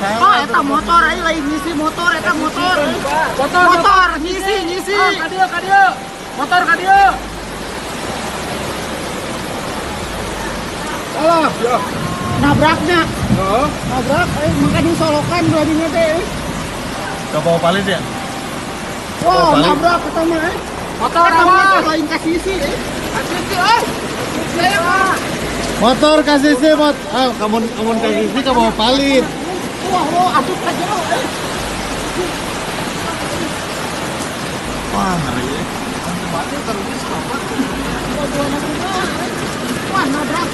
Oh, eta motor aja lain ngisi motor, eta motor. Motor ngisi. Kadio. Motor kadio. Alah, nabraknya. Oh, Nabrak, makanya solokan dua dinya teh. Gak bawa palit ya? Wah, balik. nabrak ketemu motor Eta apa? motor lain kasih sih. Motor kasih sih, kamu kasih sih gak bawa palit. Wah, asup aja lo. Wah, ngeri ya. Wah, nabrak.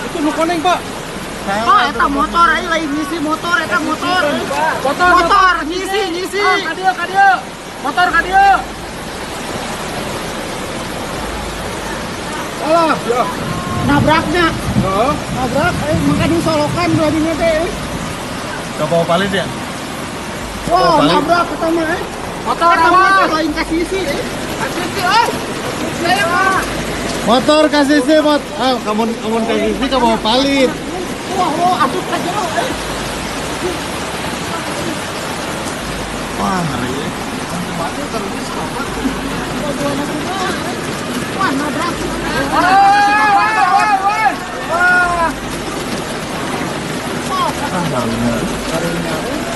Itu nu koneng, Pak. Oh, eta motor aja lain ngisi motor, eta motor. Motor ngisi. Kadio. Motor kadio. Alah, nabraknya. Oh, Nabrak, makanya solokan dua dinya teh. Gak bawa palit ya? Wah, balik. nabrak ketemu motor Eta apa? motor lain kasih sih. Motor kasih sih, kamu kasih sih gak bawa palit. Wah, asup aja lo. Wah, ngeri ya. Wah, nabrak. Ah, bener.